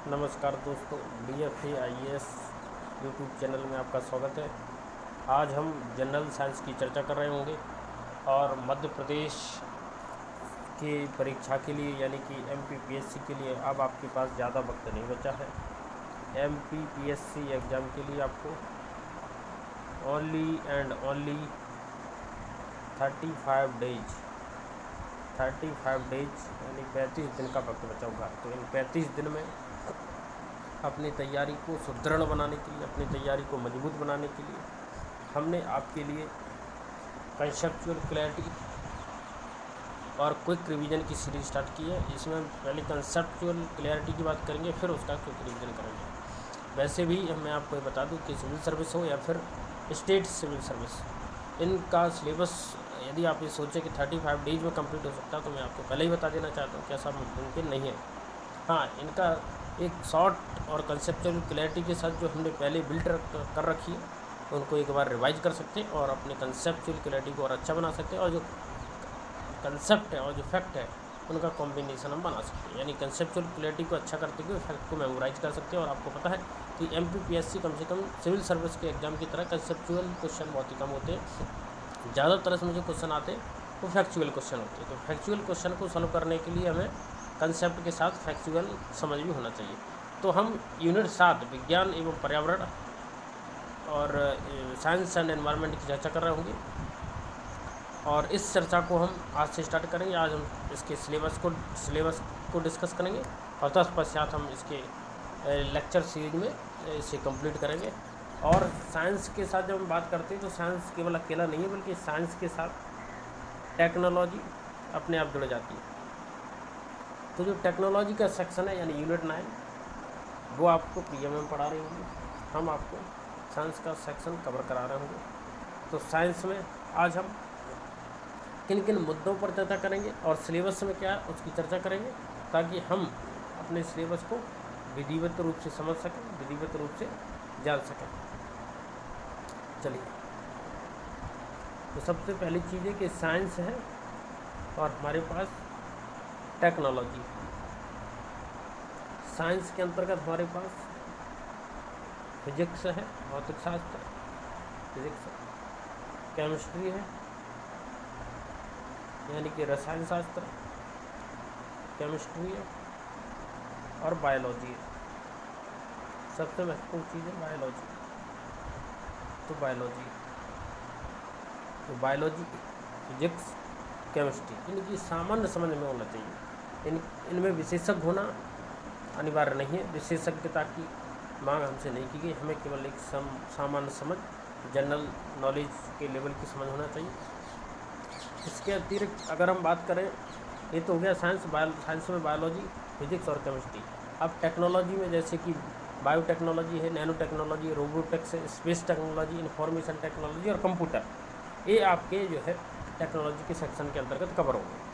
नमस्कार दोस्तों, DFA IAS YouTube channel में आपका स्वागत है। आज हम जनरल साइंस की चर्चा कर रहे होंगे और मध्य प्रदेश की परीक्षा के लिए यानी कि MPPSC के लिए अब आपके पास ज़्यादा वक्त नहीं बचा है। MPPSC एग्ज़ाम के लिए आपको ओनली एंड ओनली 35 डेज यानी 35 दिन का वक्त बचा होगा। तो इन 35 दिन में अपनी तैयारी को सुदृढ़ बनाने के लिए, अपनी तैयारी को मजबूत बनाने के लिए हमने आपके लिए कंसेप्चुअल क्लैरिटी और क्विक रिवीजन की सीरीज स्टार्ट की है। इसमें पहले कंसेप्चुअल क्लैरिटी की बात करेंगे, फिर उसका क्विक रिवीजन करेंगे। वैसे भी मैं आपको ये बता दूं कि सिविल सर्विस हो या फिर स्टेट सिविल सर्विस, इनका सिलेबस यदि आप ये सोचें कि 35 डेज में कंप्लीट हो सकता है, तो मैं आपको पहले ही बता देना चाहता हूँ कि ऐसा मुमकिन नहीं है। हाँ, इनका एक शॉर्ट और कंसेप्चुअल क्लैरिटी के साथ जो हमने पहले बिल्ड कर रखी है, उनको एक बार रिवाइज कर सकते हैं और अपने कंसेप्चुअल क्लैरिटी को और अच्छा बना सकते हैं। और जो कंसेप्ट है और जो फैक्ट है, उनका कॉम्बिनेशन हम बना सकते हैं। यानी कंसेप्चुअल क्लैरिटी को अच्छा करते हुए फैक्ट को मेमोराइज कर सकते हैं। और आपको पता है कि MPPSC कम से कम सिविल सर्विस के एग्ज़ाम की तरह कंसेप्चुअल क्वेश्चन बहुत ही कम होते हैं। ज़्यादातर इसमें जो क्वेश्चन आते हैं वो फैक्चुअल क्वेश्चन होते हैं। तो फैक्चुअल क्वेश्चन को सॉल्व करने के लिए हमें कंसेप्ट के साथ फैक्चुअल समझ भी होना चाहिए। तो हम यूनिट 7 विज्ञान एवं पर्यावरण और साइंस एंड एनवायरनमेंट की चर्चा कर रहे होंगे और इस चर्चा को हम आज से स्टार्ट करेंगे। आज हम इसके सिलेबस को डिस्कस करेंगे और तत्पश्चात हम इसके लेक्चर सीरीज में इसे कंप्लीट करेंगे। और साइंस के साथ जब हम बात करते हैं तो साइंस केवल अकेला नहीं है, बल्कि साइंस के साथ टेक्नोलॉजी अपने आप जुड़ जाती है। तो जो टेक्नोलॉजी का सेक्शन है यानी यूनिट 9, वो आपको PM में पढ़ा रहे होंगे। हम आपको साइंस का सेक्शन कवर करा रहे होंगे। तो साइंस में आज हम किन किन मुद्दों पर चर्चा करेंगे और सिलेबस में क्या है उसकी चर्चा करेंगे, ताकि हम अपने सिलेबस को विधिवत रूप से समझ सकें, विधिवत रूप से जान सकें। चलिए, तो सबसे पहली चीज़ है कि साइंस है और हमारे पास टेक्नोलॉजी। साइंस के अंतर्गत हमारे पास फिजिक्स है, भौतिक शास्त्र, फिजिक्स, केमिस्ट्री है यानी कि रसायन शास्त्र, केमिस्ट्री है और बायोलॉजी है। सबसे महत्वपूर्ण चीज़ है बायोलॉजी। तो बायोलॉजी, फिजिक्स, केमिस्ट्री, इनकी सामान्य समझ में होना चाहिए। इनमें विशेषज्ञ होना अनिवार्य नहीं है। विशेषज्ञता की मांग हमसे नहीं की गई। हमें केवल एक सामान्य समझ, जनरल नॉलेज के लेवल की समझ होना चाहिए। इसके अतिरिक्त अगर हम बात करें, ये तो हो गया साइंस में बायोलॉजी, फिजिक्स और केमिस्ट्री। अब टेक्नोलॉजी में जैसे कि बायो टेक्नोलॉजी है, नैनो टेक्नोलॉजी, रोबोटिक्स है, स्पेस टेक्नोलॉजी, इंफॉर्मेशन टेक्नोलॉजी और कंप्यूटर, ये आपके जो है टेक्नोलॉजी के सेक्शन के अंतर्गत कवर होंगे।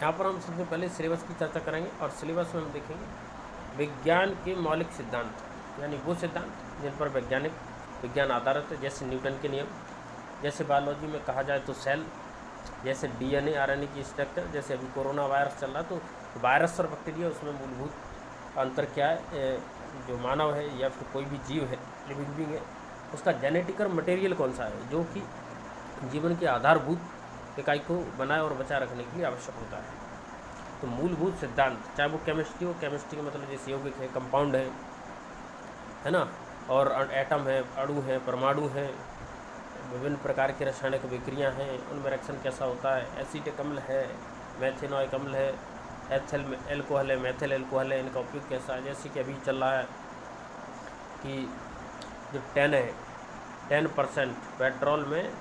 यहाँ पर हम सबसे पहले सिलेबस की चर्चा करेंगे और सिलेबस में हम देखेंगे विज्ञान के मौलिक सिद्धांत, यानी वो सिद्धांत जिन पर विज्ञान आधारित है, जैसे न्यूटन के नियम। जैसे बायोलॉजी में कहा जाए तो सेल, जैसे DNA RNA की स्ट्रक्चर। जैसे अभी कोरोना वायरस चल रहा, तो वायरस और बैक्टीरिया, उसमें मूलभूत अंतर क्या है। जो मानव है या फिर कोई भी जीव है, लिविंग बीइंग है, उसका जेनेटिक मटेरियल कौन सा है जो कि जीवन के आधारभूत इकाई को बनाए और बचाए रखने के लिए आवश्यक होता है। तो मूलभूत सिद्धांत, चाहे वो केमिस्ट्री हो, केमिस्ट्री का मतलब जैसे यौगिक है, कंपाउंड है ना, और एटम है, अणु है, परमाणु है, विभिन्न प्रकार की रासायनिक विक्रियाँ हैं, उनमें रिएक्शन कैसा होता है, एसिटिक अम्ल है, मेथेनॉइक अम्ल है, एथिल एल्कोहल है, मेथिल एल्कोहल है, इनका उपयोग कैसा है। जैसे कि अभी चल रहा है कि जो 10% पेट्रोल में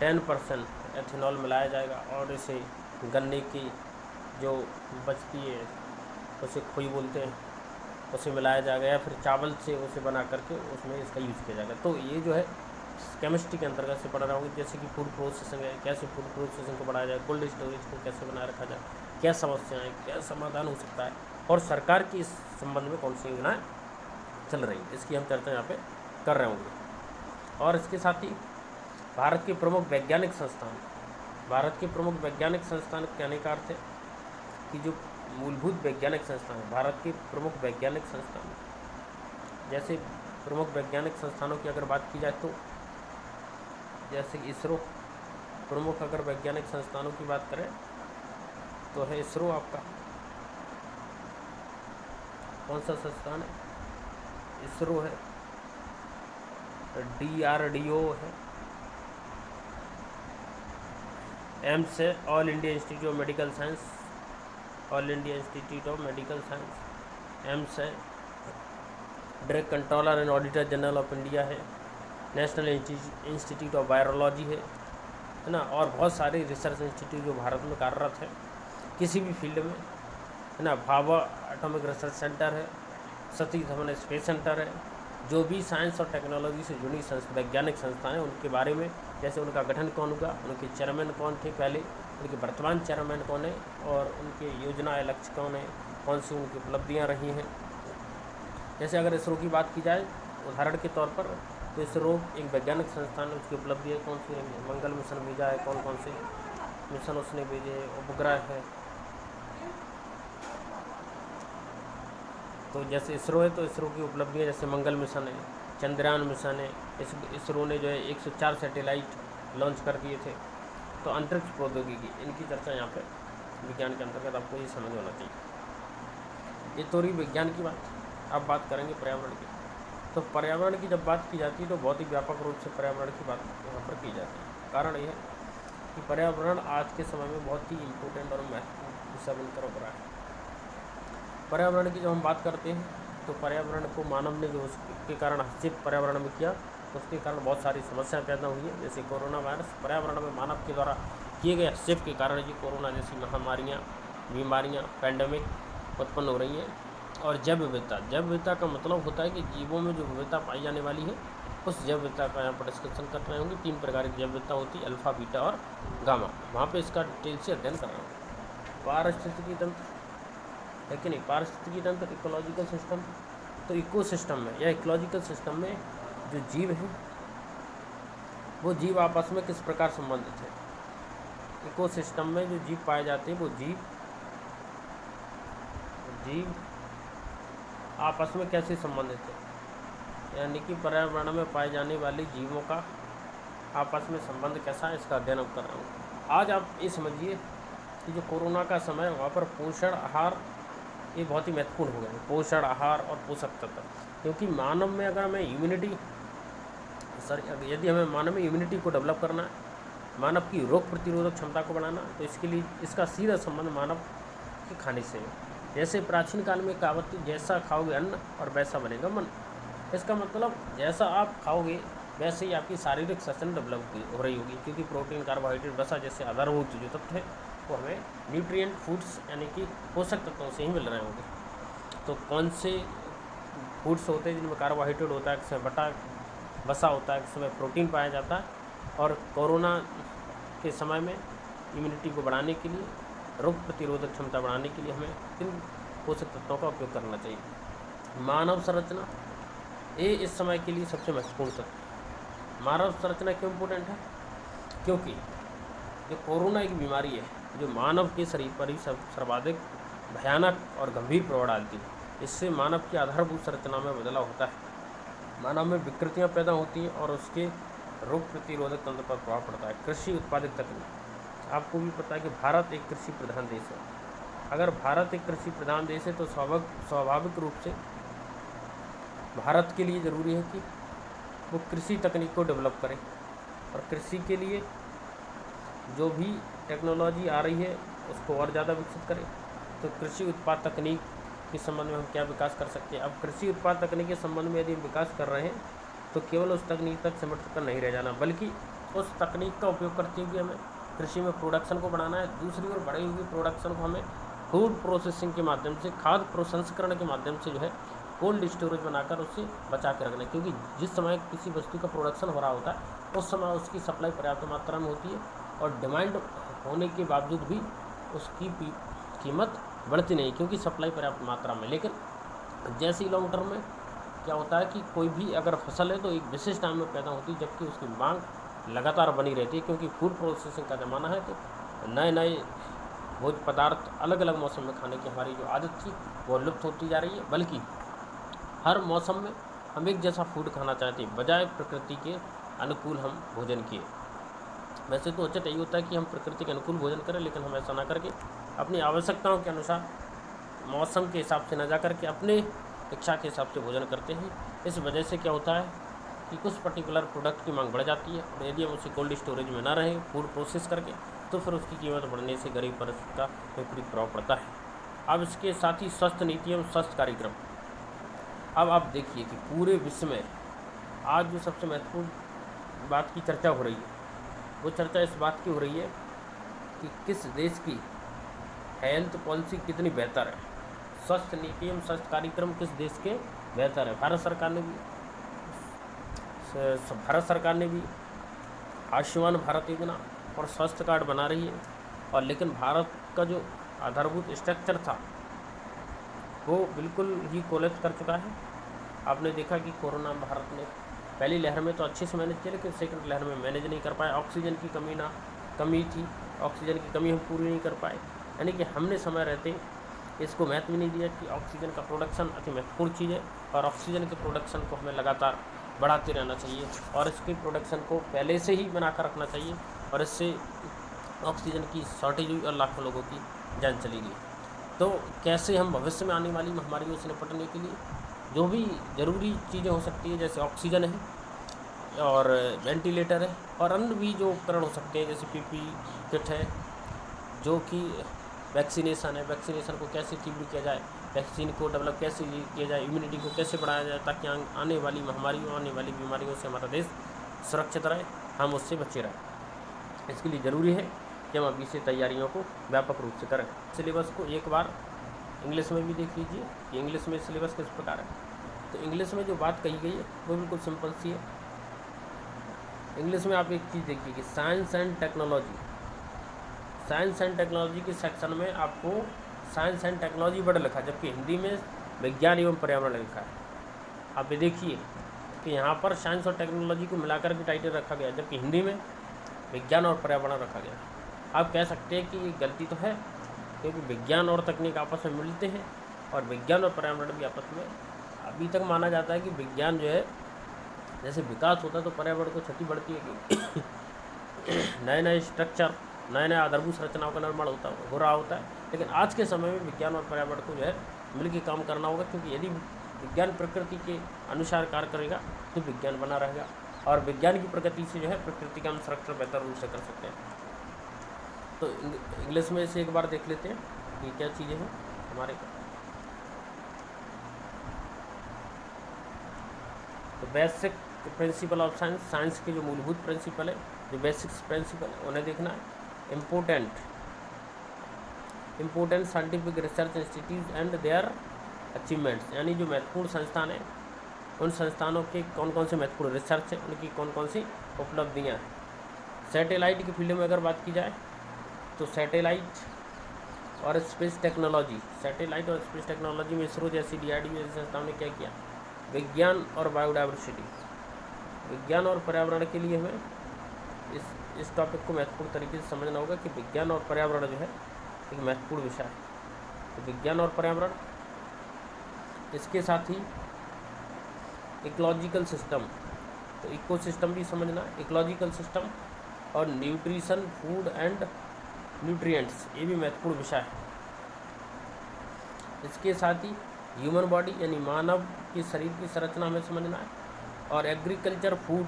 10% एथेनॉल मिलाया जाएगा और इसे गन्ने की जो बचती है उसे खोई बोलते हैं, उसे मिलाया जाएगा, या फिर चावल से उसे बना करके उसमें इसका यूज़ किया जाएगा। तो ये जो है केमिस्ट्री के अंतर्गत से पढ़ रहा हूँ। जैसे कि फूड प्रोसेसिंग है, कैसे फूड प्रोसेसिंग को बढ़ाया जाए, कोल्ड स्टोरेज को कैसे बनाए रखा जाए, क्या समस्याएं, क्या समाधान हो सकता है, और सरकार की इस संबंध में कौन सी योजनाएँ चल रही है, इसकी हम चर्चा यहाँ पे कर रहे होंगे। और इसके साथ ही भारत के प्रमुख वैज्ञानिक संस्थान कहने का अर्थ है कि जो मूलभूत वैज्ञानिक संस्थान, भारत के प्रमुख वैज्ञानिक संस्थान, जैसे प्रमुख वैज्ञानिक संस्थानों की अगर बात की जाए तो जैसे इसरो, प्रमुख अगर वैज्ञानिक संस्थानों की बात करें तो है इसरो आपका। कौन सा संस्थान है? इसरो है, DRDO है, एम्स है, all India institute of medical science, all India institute of medical science AIIMS है, drug controller and auditor general of India है, नेशनल इंस्टीट्यूट ऑफ वायरोलॉजी है ना, और बहुत सारे रिसर्च इंस्टीट्यूट जो भारत में कार्यरत है किसी भी फील्ड में, है ना। भाभा एटॉमिक रिसर्च सेंटर है, सतीश धवन स्पेस सेंटर है। जो भी साइंस और टेक्नोलॉजी से जुड़ी वैज्ञानिक संस्थाएं, उनके बारे में जैसे उनका गठन कौन हुआ, उनके चेयरमैन कौन थे पहले, उनके वर्तमान चेयरमैन कौन है, और उनके योजना या लक्ष्य कौन है, कौन सी उनकी उपलब्धियां रही हैं। जैसे अगर इसरो की बात की जाए उदाहरण के तौर पर, तो इसरो एक वैज्ञानिक संस्थान है, उसकी उपलब्धियाँ कौन सी रही है? मंगल मिशन भेजा है, कौन कौन से मिशन उसने भेजे, उपग्रह है। तो जैसे इसरो है तो इसरो की उपलब्धियाँ जैसे मंगल मिशन है, चंद्रयान मिशन है, इसरो ने जो है 104 सैटेलाइट लॉन्च कर दिए थे। तो अंतरिक्ष प्रौद्योगिकी, इनकी चर्चा यहाँ पे विज्ञान के अंतर्गत आपको ये समझ होना चाहिए। ये तो रही विज्ञान की बात। अब बात करेंगे पर्यावरण की। तो पर्यावरण की जब बात की जाती है तो बहुत ही व्यापक रूप से पर्यावरण की बात यहाँ पर की जाती है। कारण यह है कि पर्यावरण आज के समय में बहुत ही इम्पोर्टेंट और महत्वपूर्ण हिस्सा बनकर उभरा है। पर्यावरण की जब हम बात करते हैं तो पर्यावरण को मानव ने जो उसके कारण हस्तक्षेप पर्यावरण में किया, उसके कारण बहुत सारी समस्याएं पैदा हुई हैं। जैसे कोरोना वायरस पर्यावरण में मानव के द्वारा किए गए हस्तक्षेप के कारण ये कोरोना जैसी महामारियाँ, बीमारियाँ, पैंडेमिक उत्पन्न हो रही हैं। और जैव विविधता, जैव विविधता का मतलब होता है कि जीवों में जो विविधता पाई जाने वाली है उस जैव विविधता का यहाँ पर डिस्कशन कर रहे होंगे। 3 प्रकार की जैव विविधता होती है, अल्फा, बीटा और गामा। वहाँ पे इसका डिटेल से अध्ययन कर रहे होंगे। पारिस्थितिकी तंत्र है कि नहीं, पारिस्थितिकी तंत्र, इकोलॉजिकल सिस्टम। तो इकोसिस्टम में या इकोलॉजिकल सिस्टम में जो जीव हैं वो जीव आपस में किस प्रकार संबंधित है। इकोसिस्टम में जो जीव पाए जाते हैं वो जीव आपस में कैसे संबंधित है, यानी कि पर्यावरण में पाए जाने वाले जीवों का आपस में संबंध कैसा है, इसका अध्ययन कर रहा हूँ। आज आप ये समझिए कि जो कोरोना का समय है वहाँ पर पोषण आहार ये बहुत ही महत्वपूर्ण हो गया है। पोषण आहार और पोषक तत्व, क्योंकि मानव में अगर हमें यदि हमें मानव में इम्यूनिटी को डेवलप करना है, मानव की रोग प्रतिरोधक क्षमता को बढ़ाना, तो इसके लिए इसका सीधा संबंध मानव के खाने से है। जैसे प्राचीन काल में कहावत थी, जैसा खाओगे अन्न और वैसा बनेगा मन। इसका मतलब जैसा आप खाओगे वैसे ही आपकी शारीरिक श्वसन डेवलप हो रही होगी, क्योंकि प्रोटीन, कार्बोहाइड्रेट, वसा जैसे आधारभूत जो तत्व है वो हमें न्यूट्रिएंट फूड्स यानी कि पोषक तत्वों से ही मिल रहे होंगे। तो कौन से फूड्स होते हैं जिनमें कार्बोहाइड्रेट होता है, जिसमें वसा होता है, जिसमें प्रोटीन पाया जाता है। और कोरोना के समय में इम्यूनिटी को बढ़ाने के लिए, रोग प्रतिरोधक क्षमता बढ़ाने के लिए हमें किन पोषक तत्वों का उपयोग करना चाहिए। मानव संरचना ये इस समय के लिए सबसे महत्वपूर्ण तत्व। मानव संरचना क्यों इम्पोर्टेंट है? क्योंकि जो कोरोना एक बीमारी है जो मानव के शरीर पर ही सर्वाधिक भयानक और गंभीर प्रभाव डालती है। इससे मानव की आधारभूत संरचना में बदलाव होता है, मानव में विकृतियाँ पैदा होती हैं और उसके रोग प्रतिरोधक तंत्र पर प्रभाव पड़ता है। कृषि उत्पादित तकनीक, आपको भी पता है कि भारत एक कृषि प्रधान देश है। अगर भारत एक कृषि प्रधान देश है तो स्वाभाविक रूप से भारत के लिए ज़रूरी है कि वो कृषि तकनीक को डेवलप करें, और कृषि के लिए जो भी टेक्नोलॉजी आ रही है उसको और ज़्यादा विकसित करें। तो कृषि उत्पाद तकनीक के संबंध में हम क्या विकास कर सकते हैं? अब कृषि उत्पाद तकनीक के संबंध में यदि हम विकास कर रहे हैं तो केवल उस तकनीक तक सिमट कर नहीं रह जाना, बल्कि उस तकनीक का उपयोग करते हुए हमें कृषि में प्रोडक्शन को बढ़ाना है। दूसरी ओर बढ़ी हुई प्रोडक्शन को हमें फूड प्रोसेसिंग के माध्यम से, खाद्य प्रसंस्करण के माध्यम से जो है कोल्ड स्टोरेज बनाकर उससे बचा के रखना है। क्योंकि जिस समय किसी वस्तु का प्रोडक्शन हो रहा होता है उस समय उसकी सप्लाई पर्याप्त मात्रा में होती है और डिमांड होने के बावजूद भी उसकी कीमत बढ़ती नहीं, क्योंकि सप्लाई पर्याप्त मात्रा में। लेकिन जैसे ही लॉन्ग टर्म में क्या होता है कि कोई भी अगर फसल है तो एक विशेष टाइम में पैदा होती है, जबकि उसकी मांग लगातार बनी रहती है, क्योंकि फूड प्रोसेसिंग का ज़माना है। तो नए नए भोज्य पदार्थ अलग अलग मौसम में खाने की हमारी जो आदत थी वो लुप्त होती जा रही है, बल्कि हर मौसम में हम एक जैसा फूड खाना चाहते हैं, बजाय प्रकृति के अनुकूल हम भोजन किए। वैसे तो उचित यही होता है कि हम प्रकृति के अनुकूल भोजन करें, लेकिन हम ऐसा ना करके अपनी आवश्यकताओं के अनुसार मौसम के हिसाब से न जा करके अपने इच्छा के हिसाब से भोजन करते हैं। इस वजह से क्या होता है कि कुछ पर्टिकुलर प्रोडक्ट की मांग बढ़ जाती है, और यदि हम उसे कोल्ड स्टोरेज में ना रहें फूड प्रोसेस करके, तो फिर उसकी कीमत बढ़ने से गरीब वर्ग का विपरीत प्रभाव पड़ता है। अब इसके साथ ही स्वस्थ नीति एवं स्वस्थ कार्यक्रम। अब आप देखिए कि पूरे विश्व में आज जो सबसे महत्वपूर्ण बात की चर्चा हो रही है, वो चर्चा इस बात की हो रही है कि किस देश की हेल्थ पॉलिसी कितनी बेहतर है, स्वस्थ नीति एवं स्वस्थ कार्यक्रम किस देश के बेहतर है। भारत सरकार ने भी आयुष्मान भारत योजना और स्वास्थ्य कार्ड बना रही है, और लेकिन भारत का जो आधारभूत स्ट्रक्चर था वो बिल्कुल ही कोलैप्स कर चुका है। आपने देखा कि कोरोना भारत ने पहली लहर में तो अच्छे से मैनेज किया, लेकिन सेकंड लहर में मैनेज नहीं कर पाए। ऑक्सीजन की कमी थी, ऑक्सीजन की कमी हम पूरी नहीं कर पाए, यानी कि हमने समय रहते इसको महत्व नहीं दिया कि ऑक्सीजन का प्रोडक्शन अति महत्वपूर्ण चीज़ है, और ऑक्सीजन के प्रोडक्शन को हमें लगातार बढ़ाते रहना चाहिए, और इसके प्रोडक्शन को पहले से ही बनाकर रखना चाहिए, और इससे ऑक्सीजन की शॉर्टेज हुई और लाखों लोगों की जान चली गई। तो कैसे हम भविष्य में आने वाली महामारियों से निपटने के लिए जो भी ज़रूरी चीज़ें हो सकती है, जैसे ऑक्सीजन है और वेंटिलेटर है और अन्य भी जो उपकरण हो सकते हैं, जैसे PPE किट है, जो कि वैक्सीनेशन है, वैक्सीनेशन को कैसे तीव्र किया जाए, वैक्सीन को डेवलप कैसे किया जाए, इम्यूनिटी को कैसे बढ़ाया जाए, ताकि आने वाली महामारियों आने वाली बीमारियों से हमारा देश सुरक्षित रहे, हम उससे बचे रहें। इसके लिए ज़रूरी है कि हम अभी से तैयारियों को व्यापक रूप से करें। सिलेबस को एक बार इंग्लिश में भी देख लीजिए कि इंग्लिश में सिलेबस किस प्रकार है। तो इंग्लिश में जो बात कही गई है वो बिल्कुल सिंपल सी है। इंग्लिश में आप एक चीज़ देखिए कि साइंस एंड टेक्नोलॉजी के सेक्शन में आपको साइंस एंड टेक्नोलॉजी वर्ड लिखा है, जबकि हिंदी में विज्ञान एवं पर्यावरण लिखा है। आप ये देखिए कि यहाँ पर साइंस और टेक्नोलॉजी को मिलाकर के टाइटल रखा गया, जबकि हिंदी में विज्ञान और पर्यावरण रखा गया। आप कह सकते हैं कि ये गलती तो है, क्योंकि विज्ञान और तकनीक आपस में मिलते हैं, और विज्ञान और पर्यावरण भी आपस में अभी तक माना जाता है कि विज्ञान जो है जैसे विकास होता है तो पर्यावरण को क्षति बढ़ती है कि नए स्ट्रक्चर, नए आधारभूत संरचनाओं का निर्माण हो रहा होता है। लेकिन आज के समय में विज्ञान और पर्यावरण को जो है मिलकर काम करना होगा, क्योंकि यदि विज्ञान प्रकृति के अनुसार कार्य करेगा तो विज्ञान बना रहेगा, और विज्ञान की प्रगति से जो है प्रकृति का हम संरक्षण बेहतर रूप से कर सकते हैं। तो इंग्लिश में से एक बार देख लेते हैं कि क्या चीज़ें हैं हमारे को। तो बेसिक प्रिंसिपल ऑफ साइंस के जो मूलभूत प्रिंसिपल है, जो बेसिक्स प्रिंसिपल है, उन्हें देखना है। Important scientific research institute and their achievements, यानी जो महत्वपूर्ण संस्थान है उन संस्थानों के कौन कौन से महत्वपूर्ण रिसर्च है, उनकी कौन कौन सी उपलब्धियाँ हैं। सैटेलाइट की फील्ड में अगर बात की जाए तो सैटेलाइट और स्पेस टेक्नोलॉजी में इसरो जैसी DRDO जैसी संस्थाओं ने क्या किया, विज्ञान और बायोडाइवर्सिटी, विज्ञान और पर्यावरण के लिए हमें इस टॉपिक को महत्वपूर्ण तरीके से समझना होगा कि विज्ञान और पर्यावरण जो है एक महत्वपूर्ण विषय है। तो विज्ञान और पर्यावरण, इसके साथ ही इकोलॉजिकल सिस्टम, तो इकोसिस्टम भी समझना, इकोलॉजिकल सिस्टम और न्यूट्रिशन, फूड एंड न्यूट्रिएंट्स, ये भी महत्वपूर्ण विषय है। इसके साथ ही ह्यूमन बॉडी यानी मानव के शरीर की संरचना हमें समझना है, और एग्रीकल्चर, फूड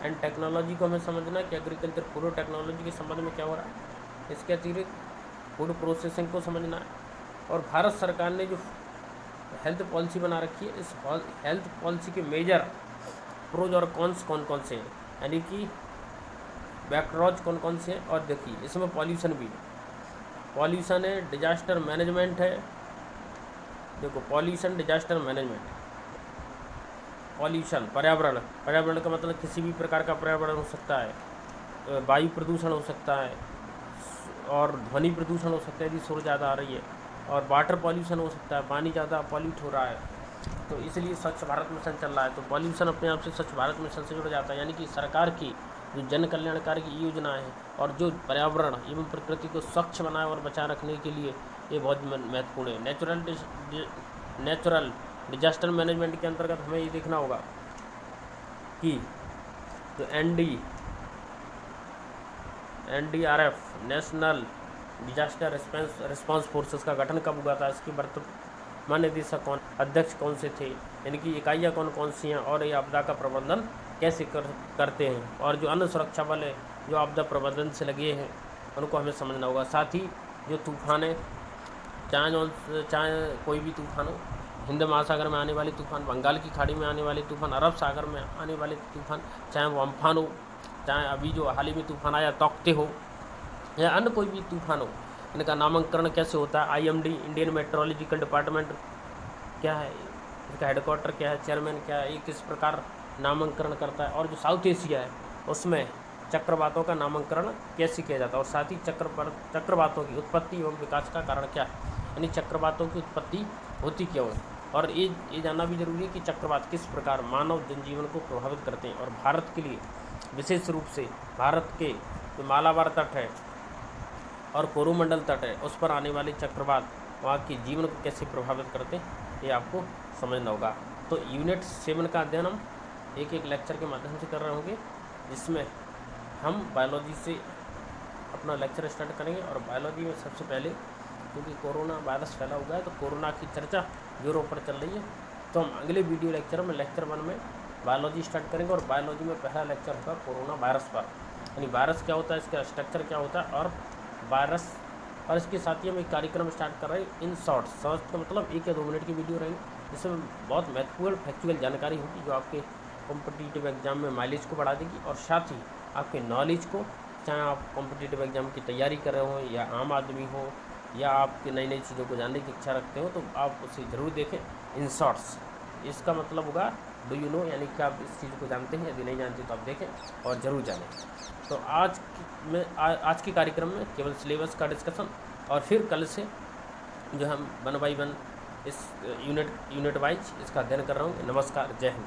एंड टेक्नोलॉजी को हमें समझना है कि एग्रीकल्चर, फूड और टेक्नोलॉजी के संबंध में क्या हो रहा है। इसके अतिरिक्त फूड प्रोसेसिंग को समझना है, और भारत सरकार ने जो हेल्थ पॉलिसी बना रखी है, इस हेल्थ पॉलिसी के मेजर प्रोज और कॉन्स कौन कौन से हैं, यानी कि बैकड्रॉज कौन कौन से हैं। और देखिए इसमें पॉल्यूशन भी है, पॉल्यूशन है, डिजास्टर मैनेजमेंट है। देखो पॉल्यूशन, डिजास्टर मैनेजमेंट, पॉल्यूशन पर्यावरण का मतलब किसी भी प्रकार का पर्यावरण हो सकता है, वायु प्रदूषण हो सकता है, और ध्वनि प्रदूषण हो सकता है यदि शोर ज़्यादा आ रही है, और वाटर पॉल्यूशन हो सकता है, पानी ज़्यादा पॉल्यूट हो रहा है। तो इसलिए स्वच्छ भारत मिशन चल रहा है, तो पॉल्यूशन अपने आप से स्वच्छ भारत मिशन से जुड़ जाता है, यानी कि सरकार की जो जन कल्याणकारी योजनाएं हैं और जो पर्यावरण एवं प्रकृति को स्वच्छ बनाए और बचाए रखने के लिए ये बहुत महत्वपूर्ण है। नेचुरल डिजास्टर मैनेजमेंट के अंतर्गत हमें ये देखना होगा कि जो NDRF national disaster response forces का गठन कब हुआ था, इसकी वर्तमान निदेशक कौन, अध्यक्ष कौन से थे, इनकी इकाइयाँ कौन कौन सी हैं और ये आपदा का प्रबंधन कैसे करते हैं, और जो अन्य सुरक्षा बल है जो आपदा प्रबंधन से लगे हैं उनको हमें समझना होगा। साथ ही जो तूफान है, चाहे कोई भी तूफान हो, हिंद महासागर में आने वाले तूफान, बंगाल की खाड़ी में आने वाले तूफान, अरब सागर में आने वाले तूफान, चाहे वो अम्फान हो, चाहे अभी जो हाल ही में तूफान आया तौकते हो, या अन्य कोई भी तूफान हो, इनका नामांकन कैसे होता है। IMD इंडियन मेट्रोलॉजिकल डिपार्टमेंट क्या है, इसका हेडक्वार्टर क्या है, चेयरमैन क्या है, ये किस प्रकार नामांकन करता है, और जो साउथ एशिया है उसमें चक्रवातों का नामांकन कैसे किया जाता है, और साथ ही चक्रवातों की उत्पत्ति एवं विकास का कारण क्या है, यानी चक्रवातों की उत्पत्ति होती क्यों है, और ये जानना भी जरूरी है कि चक्रवात किस प्रकार मानव जनजीवन को प्रभावित करते हैं। और भारत के लिए विशेष रूप से भारत के जो मालाबार तट है और कोरोमंडल तट है उस पर आने वाले चक्रवात वहाँ के जीवन को कैसे प्रभावित करते हैं, ये आपको समझना होगा। तो यूनिट 7 का अध्ययन हम एक एक लेक्चर के माध्यम से कर रहे होंगे, जिसमें हम बायोलॉजी से अपना लेक्चर स्टार्ट करेंगे। और बायोलॉजी में सबसे पहले क्योंकि कोरोना वायरस फैला हुआ है तो कोरोना की चर्चा जोरों पर चल रही है, तो हम अगले वीडियो लेक्चर में लेक्चर 1 में बायोलॉजी स्टार्ट करेंगे। और बायोलॉजी में पहला लेक्चर होगा कोरोना वायरस पर, यानी वायरस क्या होता है, इसका स्ट्रक्चर क्या होता है, और वायरस, और इसके साथ ही हम एक कार्यक्रम स्टार्ट कर रहे हैं इन शॉर्ट्स का मतलब 1 या 2 मिनट की वीडियो रहेंगे, जिसमें बहुत महत्वपूर्ण फैक्चुअल जानकारी होगी जो आपके कॉम्पिटिटिव एग्जाम में माइलेज को बढ़ा देगी, और साथ ही आपके नॉलेज को, चाहे आप कॉम्पिटिटिव एग्जाम की तैयारी कर रहे हो या आम आदमी हो या आपकी नई नई चीज़ों को जानने की इच्छा रखते हो, तो आप उसे ज़रूर देखें इन शॉर्ट्स। इसका मतलब होगा डू यू नो, यानी कि आप इस चीज़ को जानते हैं, यदि नहीं जानते तो आप देखें और ज़रूर जानें। तो आज के कार्यक्रम में केवल सिलेबस का डिस्कशन, और फिर कल से जो हम 1 by 1 इस यूनिट वाइज इसका अध्ययन कर रहा हूँ। नमस्कार, जय हिंद।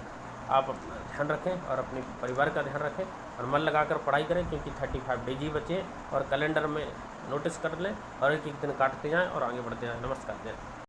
आप अपना ध्यान रखें और अपने परिवार का ध्यान रखें और मन लगाकर पढ़ाई करें, क्योंकि 35 डेज ही बचे हैं, और कैलेंडर में नोटिस कर लें और एक एक दिन काटते जाएं और आगे बढ़ते जाएं। नमस्कार, जय हिंद।